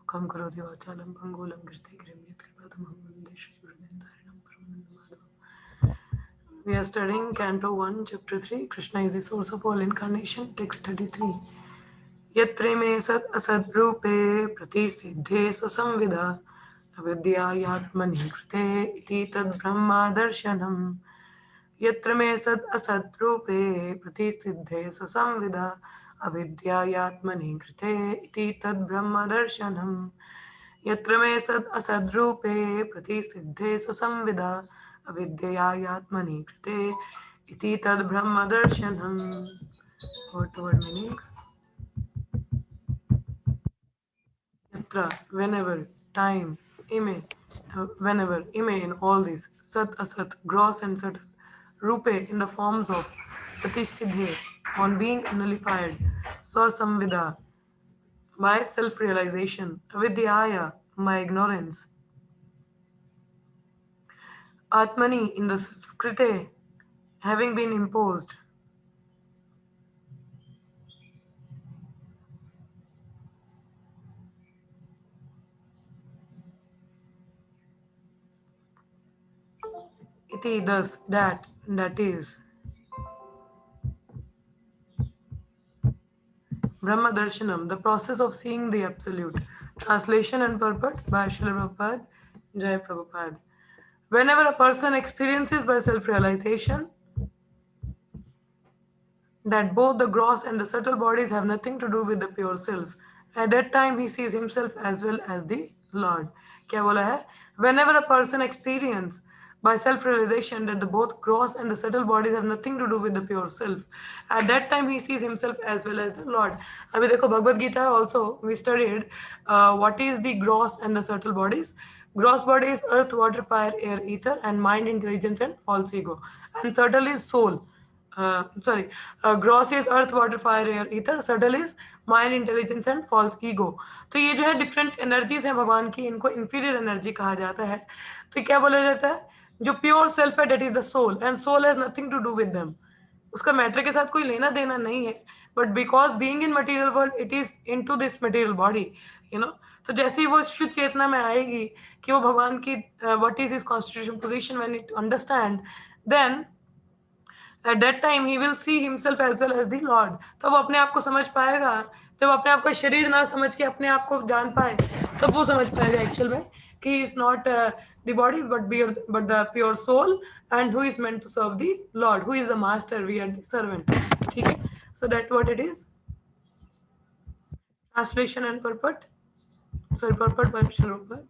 कम करोति वाचालं पंगूलं कृते गिरिं यत्कृपातमहं वन्दे श्रीगुरुदिनदारिणं परमं. We are studying Canto 1, Chapter 3. Krishna is the source of all incarnation. Text 33. यत्रे मे सत् असद्रूपे प्रतिसिद्धे स्वसंविदा अविद्यायात्मनि कृते इति तद्ब्रह्मादर्शनम्. यत्र मे सत् असद्रूपे प्रतिसिद्धे स्वसंविदा अविद्यायात्मनि कृते इति तद्ब्रह्मदर्शनम्. यत्र मे सत् असद्रूपे प्रतिसिद्धे स्वसंविदा अविद्यायात्मनि कृते इति तद्ब्रह्मदर्शनम्. Word to word meaning. Yatra, whenever, time, ime, whenever, ime in all these, sat, asat, gross and subtle, rupe in the forms of pratisiddhe, on being nullified, sasamvida, by self-realization, avidyaya, my ignorance, atmani in the self, krite, having been imposed, iti thus, that is, Brahma Darshanam, the process of seeing the Absolute. Translation and purport by Srila Prabhupada, Jai Prabhupada. Whenever a person experiences by self-realization that both the gross and the subtle bodies have nothing to do with the pure self, at that time he sees himself as well as the Lord. क्या बोला है? Whenever a person experiences by self-realization that the both gross and the subtle bodies have nothing to do with the pure self, at that time he sees himself as well as the Lord. अभी देखो Bhagavad Gita also we studied what is the gross and the subtle bodies. Gross body is earth, water, fire, air, ether, and mind, intelligence, and false ego. And subtle is soul. Gross is earth water fire air ether, subtle is mind intelligence and false ego. तो ये जो है different energies हैं भगवान की, इनको inferior energy कहा जाता है. तो क्या बोला जाता है? जो प्योर सेल्फ है that is the soul, and soul has nothing to do with them. उसका मैटर के साथ कोई लेना देना नहीं है, but because being in material world it is into this material body, you know. तो जैसे ही वो शुद्ध चेतना में आएगी कि वो भगवान की what is his constitution position when it understand, then at that time he will see himself as well as the Lord. तब वो अपने आप को समझ पाएगा. जब अपने आप का शरीर ना समझ के अपने आप को जान पाए, तब वो समझ पाएगा एक्चुअल में कि he is not the body but the pure soul, and who is meant to serve the Lord, who is the master, we are the servant. ठीक है? So that's what it is. Translation and purport. Purport by Srila.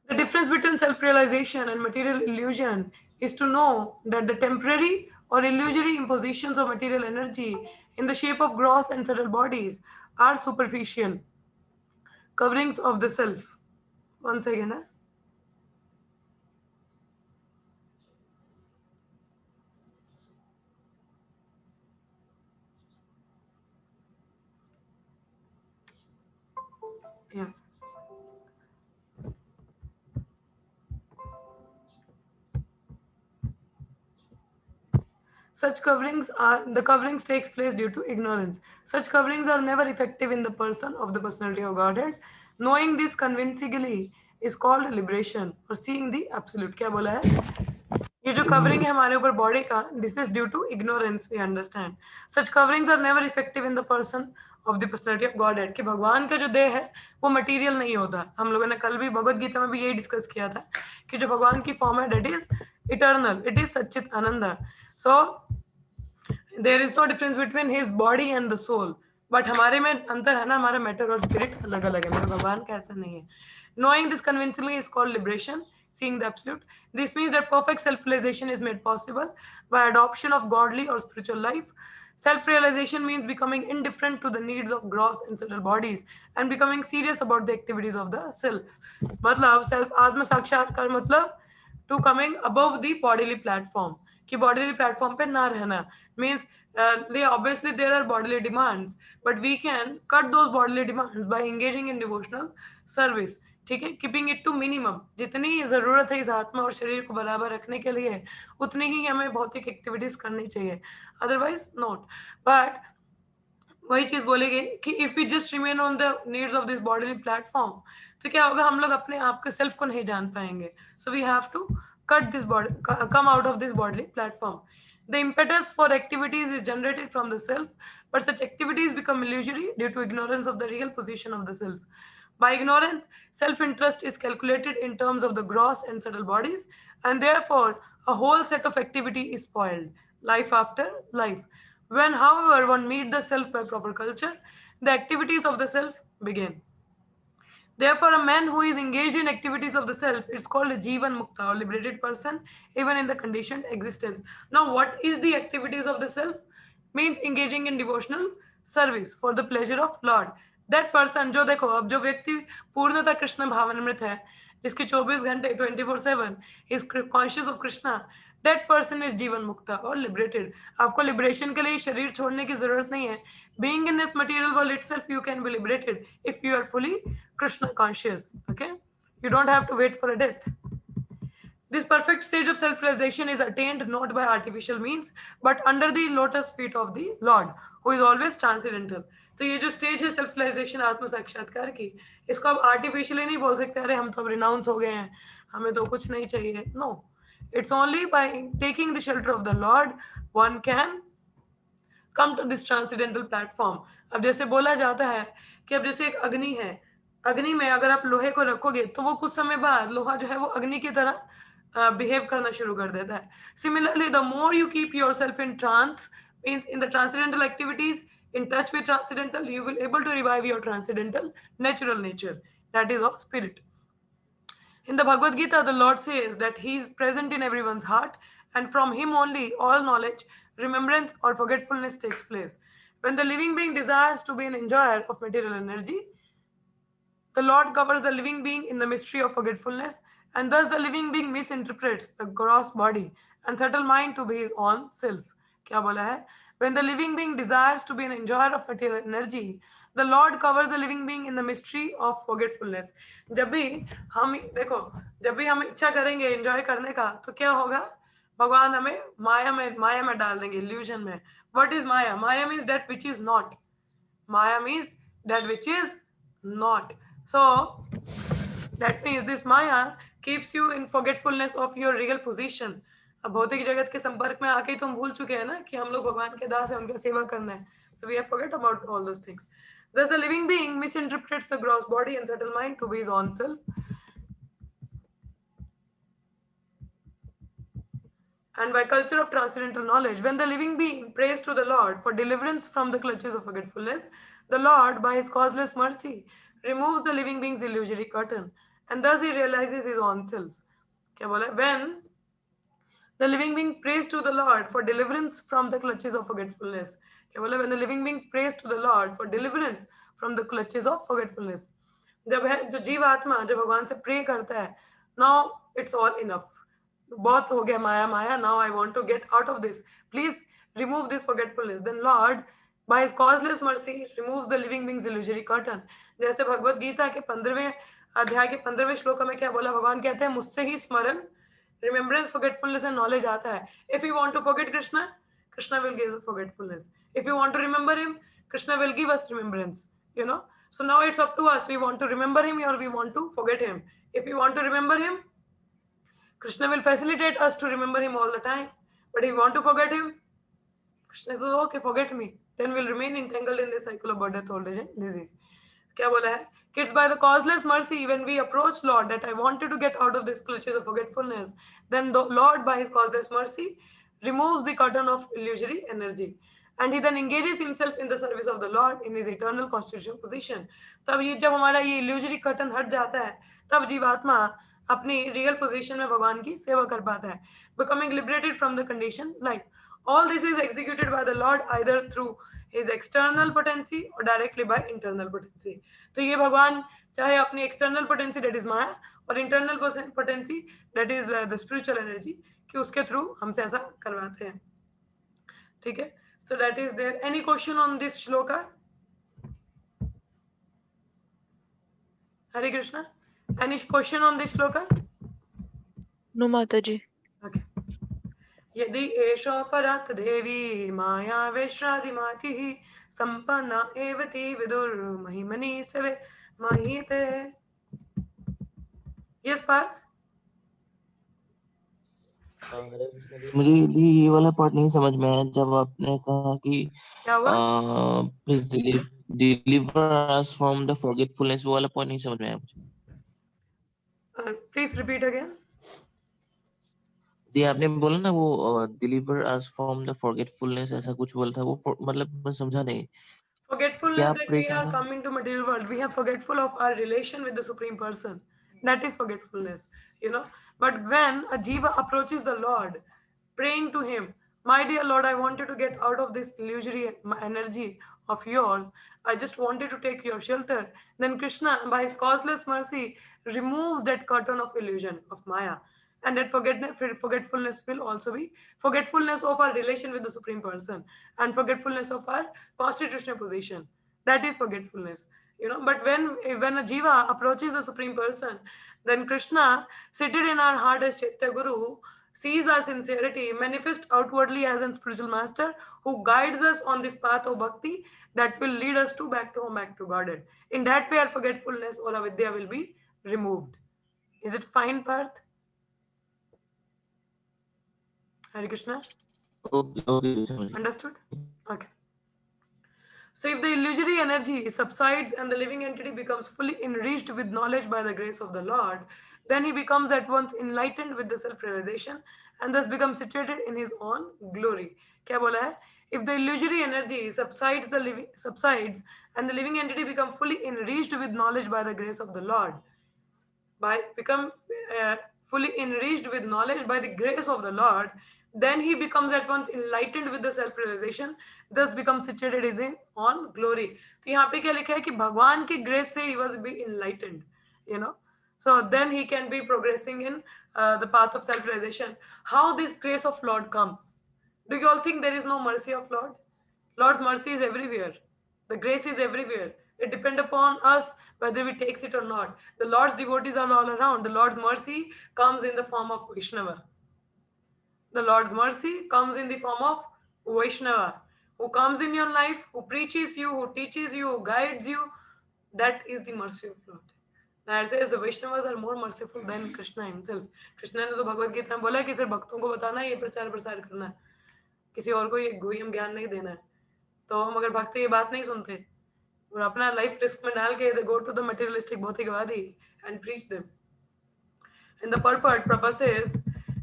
The difference between self-realization and material illusion is to know that the temporary or illusory impositions of material energy in the shape of gross and subtle bodies are superficial coverings of the self. Once again, yeah. Such coverings takes place due to ignorance. Such coverings are never effective in the person of the personality of Godhead. Knowing this convincingly is called liberation or seeing the absolute. क्या बोला है? ये जो covering है हमारे ऊपर body का, this is due to ignorance, we understand. Such coverings are never effective in the person of the personality of Godhead. कि भगवान का जो देह है वो मटेरियल नहीं होता. हम लोगों ने कल भी भगवद गीता में भी यही डिस्कस किया था कि जो भगवान की फॉर्म है that is eternal, it is सच्चित आनंद. So there is no difference between his body and the soul. But हमारे में अंतर है ना, हमारा मैटर और स्पिरिट अलग अलग है, मेरे भगवान का ऐसा नहीं है. Knowing this convincingly is called liberation, seeing the absolute. This means that perfect self-realization is made possible by adoption of godly or spiritual life. Self-realization means becoming indifferent to the needs of gross and subtle bodies and becoming serious about the activities of the self. मतलब self आत्म साक्षात्कार मतलब to coming above the bodily platform. कि bodily platform पे ना रहना means obviously there are bodily demands, but we can cut those bodily demands by engaging in devotional service. ठीक है? Keeping it to minimum. जितनी ज़रूरत है इस आत्मा और शरीर को बराबर रखने के लिए, उतनी ही हमें भौतिक एक्टिविटीज करनी चाहिए, अदरवाइज नॉट. बट वही चीज बोलेंगे कि if we just remain on the needs of this bodily platform, तो क्या होगा, हम लोग अपने आप के सेल्फ को नहीं जान पाएंगे. So we have to cut this body come out of this bodily platform. The impetus for activities is generated from the self, but such activities become illusory due to ignorance of the real position of the self. By ignorance, self-interest is calculated in terms of the gross and subtle bodies, and therefore a whole set of activity is spoiled, life after life. When, however, one meet the self by proper culture, the activities of the self begin. Therefore, a man who is engaged in activities of the self is called a Jivan Mukta or liberated person, even in the conditioned existence. Now, what is the activities of the self? Means engaging in devotional service for the pleasure of Lord. That person, जो देखो अब जो व्यक्ति पूर्णतः कृष्ण भावनामृत है, जिसके 24 घंटे 24/7 is conscious of Krishna, that person is जीवन मुक्ता और liberated. आपको liberation के लिए शरीर छोड़ने की जरूरत नहीं है. Being in this material world itself, you can be liberated if you are fully Krishna conscious. Okay, you don't have to wait for a death. This perfect stage of self-realization is attained not by artificial means, but under the lotus feet of the Lord, who is always transcendental. तो ये जो stage है self realisation आत्म साक्षात्कार की, इसको आप artificially नहीं बोल सकते, अरे हम तो अब रिनाउंस हो गए हैं, हमें तो कुछ नहीं चाहिए. No, it's only by taking the shelter of the Lord one can come to this transcendental platform. अब जैसे बोला जाता है कि अब जैसे एक अग्नि है, अग्नि में अगर आप लोहे को रखोगे तो वो कुछ समय बाद लोहा जो है वो अग्नि की तरह बिहेव करना शुरू कर देता है. Similarly the more you keep yourself in trance, means in the transcendental activities, in touch with transcendental, you will able to revive your transcendental natural nature, that is of spirit. In the Bhagavad Gita, the Lord says that He is present in everyone's heart, and from Him only all knowledge, remembrance, or forgetfulness takes place. When the living being desires to be an enjoyer of material energy, the Lord covers the living being in the mystery of forgetfulness, and thus the living being misinterprets the gross body and subtle mind to be his own self. क्या बोला है? When the living being desires to be an enjoyer of material energy, the Lord covers the living being in the mystery of forgetfulness. जब भी हम देखो, जब भी हम इच्छा करेंगे एंजॉय करने का, तो क्या होगा? भगवान हमें माया में डाल देंगे, इल्यूजन में. What is Maya? Maya means that which is not. Maya means that which is not. So that means this Maya keeps you in forgetfulness of your real position. अब भौतिक जगत के संपर्क में आके तो हम भूल चुके हैं ना कि हम लोग भगवान के दास हैं, उनका सेवा करना है. So we have forget about all those things. Thus the living being misinterprets the gross body and subtle mind to be his own self. And by culture of transcendental knowledge, when the living being prays to the Lord for deliverance from the clutches of forgetfulness, the Lord, by his causeless mercy, removes the living being's illusory curtain, and thus he realizes his own self. क्या बोला? When the living being prays to the Lord for deliverance from the clutches of forgetfulness. क्या बोला? When the living being prays to the Lord for deliverance from the clutches of forgetfulness. जब है जो जीव आत्मा जब भगवान से प्रे करता है, now it's all enough. बहुत हो गया माया माया, now I want to get out of this. Please remove this forgetfulness. Then Lord, by his causeless mercy, removes the living being's illusory curtain. जैसे भगवत गीता के 15वें अध्याय के 15वें श्लोक में क्या बोला? भगवान कहते हैं मुझसे ही स्मरण, remembrance, forgetfulness and knowledge आता है. If you want to forget Krishna, Krishna will give us forgetfulness. If you want to remember him, Krishna will give us remembrance. You know. So now it's up to us. We want to remember him or we want to forget him. If we want to remember him, Krishna will facilitate us to remember him all the time. But if we want to forget him, Krishna says, okay, forget me. Then we'll remain entangled in this cycle of birth, death, old age and disease. क्या बोला है? Kids, by the causeless mercy, when we approach Lord, that I wanted to get out of this clutches of forgetfulness, then the Lord, by his causeless mercy, removes the curtain of illusory energy. And he then engages himself in the service of the Lord in his eternal constitutional position. तब ये जब हमारा ये illusory curtain हट जाता है, तब जीवात्मा अपनी रियल पोजीशन में भगवान की सेवा कर पाता है, becoming liberated from the conditioned life. All this is executed by the Lord either through his external potency or directly by internal potency. तो ये भगवान चाहे अपनी external potency that is माया और internal potency that is the spiritual energy कि उसके through हमसे ऐसा करवाते हैं. ठीक है. So that is there. Any question on this shloka? Hare Krishna. Any question on this shloka? No, Mataji. Okay. यदि एषो परात् देवी माया वैश्रादिमातिः संपन्ना एवति विदुर महिमनी सवे महिते. Yes, Parth? हरे कृष्ण जी, मुझे ये वाला पार्ट नहीं समझ में आया जब आपने कहा कि क्या हुआ? Please deliver us from the forgetfulness, वो वाला पॉइंट नहीं समझ में आया मुझे. Please repeat again. जी, आपने बोला ना वो deliver us from the forgetfulness, ऐसा कुछ बोला था वो मतलब मैं समझा नहीं. क्या Forgetfulness that pray we are करना? coming to material world. We have forgetful of our relation with the Supreme Person. That is forgetfulness, you know. But when a jiva approaches the Lord, praying to Him, my dear Lord, I want you to get out of this illusory energy of yours. I just wanted to take your shelter. Then Krishna, by His causeless mercy, removes that curtain of illusion of Maya. And that forgetfulness will also be forgetfulness of our relation with the Supreme Person and forgetfulness of our constitutional position. That is forgetfulness, you know. But when a jiva approaches the Supreme Person, then Krishna, seated in our heart as Chaitya Guru, sees our sincerity manifest outwardly as a spiritual master who guides us on this path of bhakti that will lead us to back to home, back to Godhead. In that way, our forgetfulness or avidya will be removed. Is it fine, Parth? Hare Krishna? Okay समझ गया. Understood? Okay. So, if the illusory energy subsides and the living entity becomes fully enriched with knowledge by the grace of the Lord, then he becomes at once enlightened with the self realization and thus becomes situated in his own glory. क्या बोला है? If the illusory energy subsides and the living entity becomes fully enriched with knowledge by the grace of the Lord, by become fully enriched with knowledge by the grace of the Lord, then he becomes at once enlightened with the self realization, thus becomes situated in on glory. तो यहाँ पे क्या लिखा है कि भगवान की grace से he was be enlightened, you know. So then he can be progressing in the path of self realization. How this grace of Lord comes? Do you all think there is no mercy of Lord? Lord's mercy is everywhere. The grace is everywhere. It depends upon us whether we takes it or not. The Lord's devotees are all around. The Lord's mercy comes in the form of Vaishnava. The Lord's mercy comes in the form of Vaishnava, who comes in your life, who preaches you, who teaches you, who guides you. That is the mercy of Lord. That says the Vaishnavas are more merciful than Krishna himself. Krishna ने तो भगवत गीता में बोला है कि सिर्फ भक्तों को बताना है, ये प्रचार प्रसार करना है, किसी और को ये गुह्यम ज्ञान नहीं देना है. तो हम अगर भक्त ये बात नहीं सुनते और अपना लाइफ रिस्क में डाल के they go to the materialistic भौतिकवादी and preach them. In the purport says,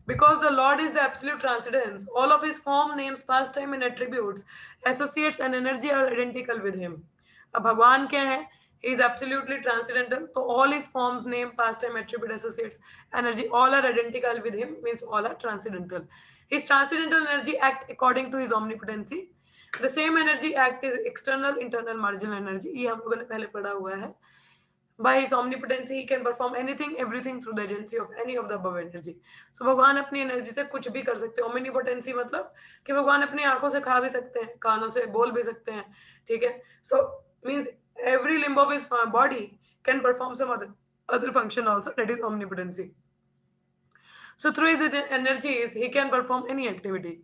because the Lord is the absolute transcendence, all of his form, names, pastime, and attributes, associates, and energy are identical with him. अब भगवान क्या है? He is absolutely transcendental. So all his forms, name, pastime, attribute, associates, energy, all are identical with him. Means all are transcendental. His transcendental energy act according to his omnipotency. The same energy act is external, internal, marginal energy. ये हम लोगों ने पहले पढ़ा हुआ है. By his omnipotency, he can perform anything, everything through the agency of any of the above energy. So भगवान अपनी एनर्जी से कुछ भी कर सकते हैं. Omnipotency मतलब कि भगवान अपनी आंखों से खा भी सकते हैं, कानों से बोल भी सकते हैं, ठीक है. So means every limb of his body can perform some other function also. That is omnipotency. So through his energies, he can perform any activity.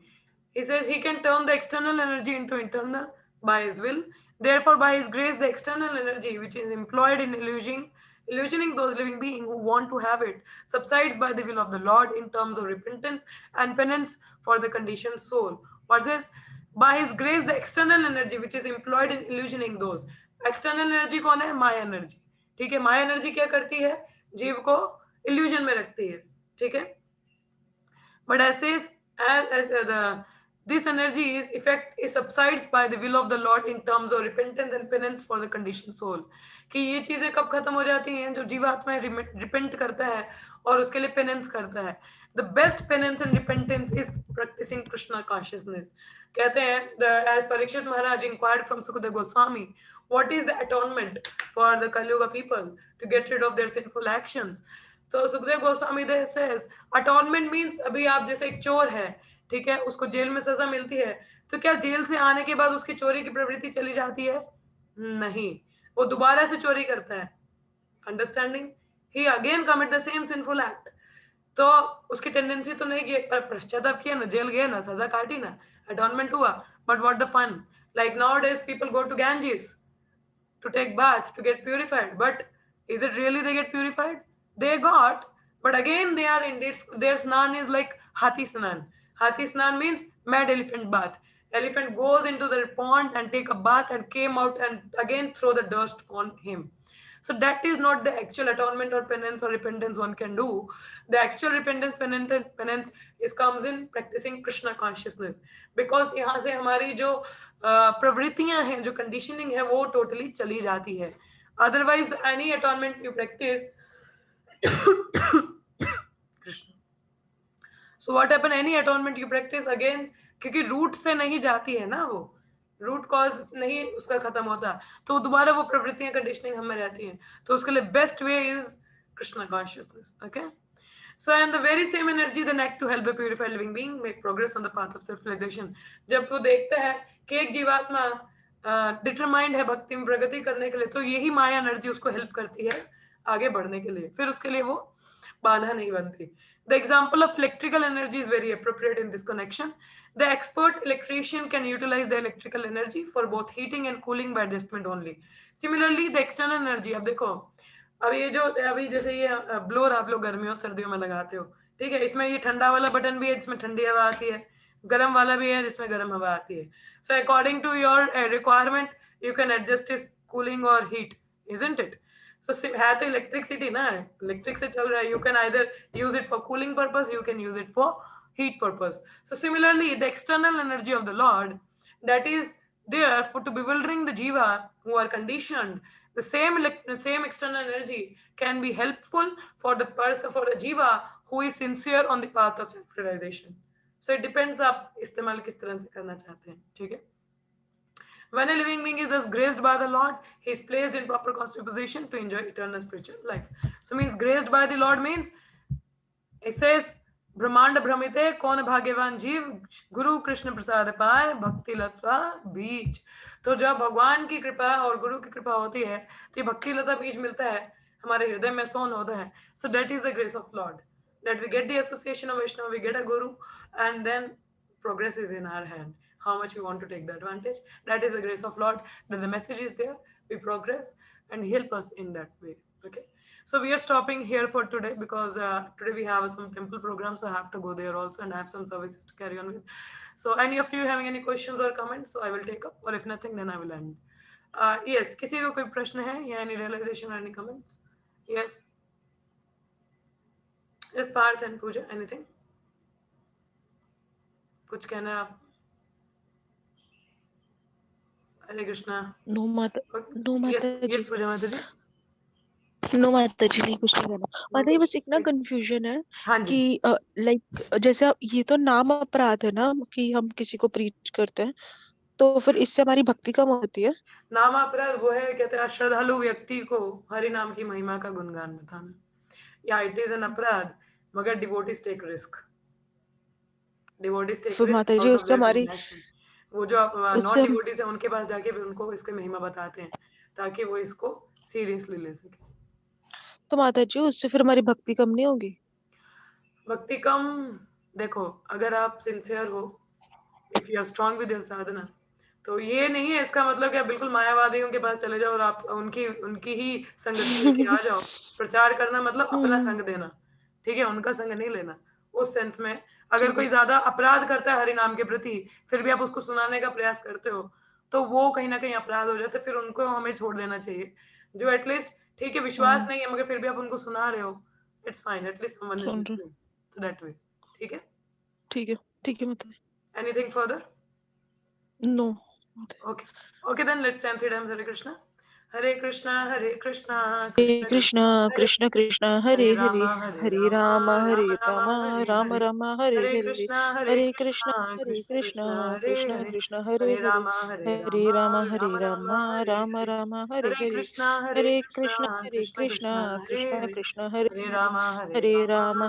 He says he can turn the external energy into internal by his will. Therefore, by his grace, the external energy which is employed in illusioning those living beings who want to have it subsides by the will of the Lord in terms of repentance and penance for the conditioned soul. What says? By his grace, the external energy which is employed in illusioning those. External energy कौन है? माया energy. ठीक है. माया energy क्या करती है? जीव को illusion में रखती है. ठीक है. But as this energy is effect is subsides by the will of the Lord in terms of repentance and penance for the conditioned soul. कि ये चीजें कब खत्म हो जाती हैं? जो जीवात्मा रिपेंट करता है और उसके लिए पेनेंस करता है. The best penance and repentance is practicing Krishna consciousness. कहते हैं as Parikshit Maharaj inquired from Sukadeva Goswami, what is the atonement for the Kali Yuga people to get rid of their sinful actions? तो Sukhdev Goswami says अटॉर्नमेंट means अभी आप जैसे एक चोर है, ठीक है, उसको जेल में सजा मिलती है, तो क्या जेल से आने के बाद उसकी चोरी की प्रवृत्ति चली जाती है? नहीं, वो दोबारा से चोरी करता है. Understanding? He again commit the same sinful act. तो उसकी टेंडेंसी तो नहीं कि पश्चाताप किया ना, जेल गया ना, सजा काटी ना, अटॉर्नमेंट हुआ, but what the fun? Like nowadays, people go to Ganges to take bath to get purified. But is it really they get purified? They got, but again they are in their snan is like Hathi Snan. Hathi Snan means mad elephant bath. Elephant goes into the pond and take a bath and came out and again throw the dust on him. So that is not the actual atonement or penance or repentance one can do. The actual repentance, penance is comes in practicing Krishna consciousness. Because यहाँ से हमारी जो प्रवृत्तियां हैं, जो conditioning है, वो totally चली जाती है. Otherwise, any atonement you practice, Krishna. So what happen? Any atonement you practice again, क्योंकि रूट से नहीं जाती है ना, वो रूट कॉज नहीं उसका खत्म होता, तो दोबारा वो प्रवृत्तियां कंडीशनिंग हमें रहती हैं. तो उसके लिए best way is Krishna consciousness. Okay, so and the very same energy then act to help a purified living being make progress on the path of self realization. जब वो देखता है कि एक जीवात्मा डिटरमाइंड है भक्ति में प्रगति करने के लिए, तो यही माया एनर्जी उसको हेल्प करती है आगे बढ़ने के लिए. फिर उसके लिए वो बाधा नहीं बनती. The example of electrical energy is very appropriate in this connection. The expert electrician can utilize the electrical energy for both heating and cooling by adjustment only. Similarly, the external energy, अब देखो, अब ये जो अभी जैसे ये blower आप लोग गर्मियों सर्दियों में लगाते हो, ठीक है, इसमें ये ठंडा वाला बटन भी है जिसमें ठंडी हवा आती है, गर्म वाला भी है जिसमें गर्म हवा आती है. So according to your requirement you can adjust इस कूलिंग और हीट, इजंट इट? सो है तो इलेक्ट्रिसिटी ना, इलेक्ट्रिक से चल रहा है. You can either use it for cooling purpose, you can use it for heat purpose. So similarly, the external energy of the Lord that is there for to bewildering the jiva who are conditioned, the same external energy can be helpful for the person, for the jiva who is sincere on the path of self realization. So it depends आप इस्तेमाल किस तरह से करना चाहते हैं. ठीक है. When a living being is thus graced by the Lord, he is placed in proper constitutional position to enjoy eternal spiritual life. So means graced by the Lord means it says ब्रह्मांड भ्रमिते कौन भाग्यवान जीव, गुरु कृष्ण प्रसाद पाए भक्ति लता बीज. तो जब भगवान की कृपा और गुरु की कृपा होती है तो ये भक्ति लता बीज मिलता है, हमारे हृदय में सोन होता है. So that is the grace of lord, that we get the association of Vaishnav, we get a guru, and then progress is in our hand. How much we want to take the advantage, that is the grace of Lord, that the message is there, we progress and help us in that way. Okay, so we are stopping here for today because today we have some temple programs, so I have to go there also and I have some services to carry on with. So any of you having any questions or comments, so I will take up, or if nothing then I will end. Yes, किसी को कोई प्रश्न है या any realization or any comments? Yes, yes, Parth and Pooja, anything? कुछ कहना है आप? हरे कृष्णा. नो माता, नो माता जी, यस पूजा माता जी. नो माता जी, नहीं कुछ नहीं करना माता जी. बस एक ना कंफ्यूजन है हाँ जी. कि लाइक जैसे ये तो नाम अपराध है ना कि हम किसी को प्रीच करते हैं, तो फिर इससे हमारी भक्ति कम होती है? नाम अपराध वो है, कहते हैं श्रद्धालु व्यक्ति को हरि नाम की महिमा का गुणगान बताना. या इट इज एन अपराध, मगर devotees take risk. Devotees take फिर रिस्क माता जी आउट ऑफ उससे देयर हमारी, पैशन. वो जो नॉन उससे डिवोटीज है उनके पास जाके भी उनको इसकी महिमा बताते हैं ताकि वो इसको सीरियसली ले सके. तो माता जी उससे फिर हमारी भक्ति कम नहीं होगी? भक्ति कम, देखो अगर आप सिंसियर हो, if you are strong with your sadhana, तो ये नहीं है इसका मतलब कि आप बिल्कुल मायावादियों के पास चले जाओ और आप उनकी ही संगति लेके आ जाओ. प्रचार करना मतलब अपना संग देना, ठीक है, उनका संग नहीं लेना. उस सेंस में अगर ठीक कोई है. ज्यादा अपराध करता है हरि नाम के प्रति, फिर भी आप उसको सुनाने का प्रयास करते हो, तो वो कहीं ना कहीं अपराध हो जाता है. फिर उनको हमें छोड़ देना चाहिए. जो एटलीस्ट ठीक है विश्वास नहीं है मगर फिर भी आप उनको सुना रहे हो, it's fine, at least someone is सुन रहे, लिसनिंग. So that way. ठीक है. ठीक है, ठीक है माता जी. Anything further? No. Okay. Okay, then let's chant 3 times Hare Krishna. Hare Krishna, Hare Krishna, Hare Krishna Krishna Krishna, Krishna Krishna Hare Hare Rama, Hare, Hare Hare Rama, Ram Hare Rama Ram, Rama, Hare Ram Hare. Ram Hare Hare Hare, Krishna, Hare Krishna Krishna Krishna Krishna, Hare Krishna Hare. Krishna Hare Hare Hare, Rama, Hare Hare Rama, Ram Hare Rama Ram, Rama, Hare Ram Hare. Ram Hare Hare Hare, Krishna, Hare Krishna Krishna Krishna, Hare Krishna Hare. Krishna Hare Hare Hare, Rama,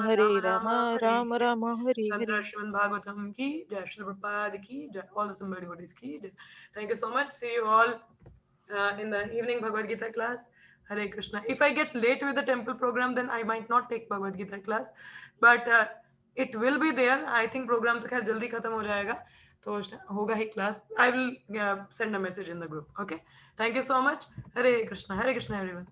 Hare Hare Rama, Ram Rama Ram, Rama, Hare Ram Hare. Ram Hare Hare. Tantra Shriman Bhagavatam ki jai, Srila Prabhupada ki jai, all the Sambhadi devotees ki jai. Thank you so much. See you all in the evening Bhagavad Gita class. Hare Krishna. If I get late with the temple program, then I might not take Bhagavad Gita class, but it will be there. I think program तो खैर जल्दी खत्म हो जाएगा, तो होगा ही class. I will send a message in the group. Okay. Thank you so much. Hare Krishna. Hare Krishna, everyone.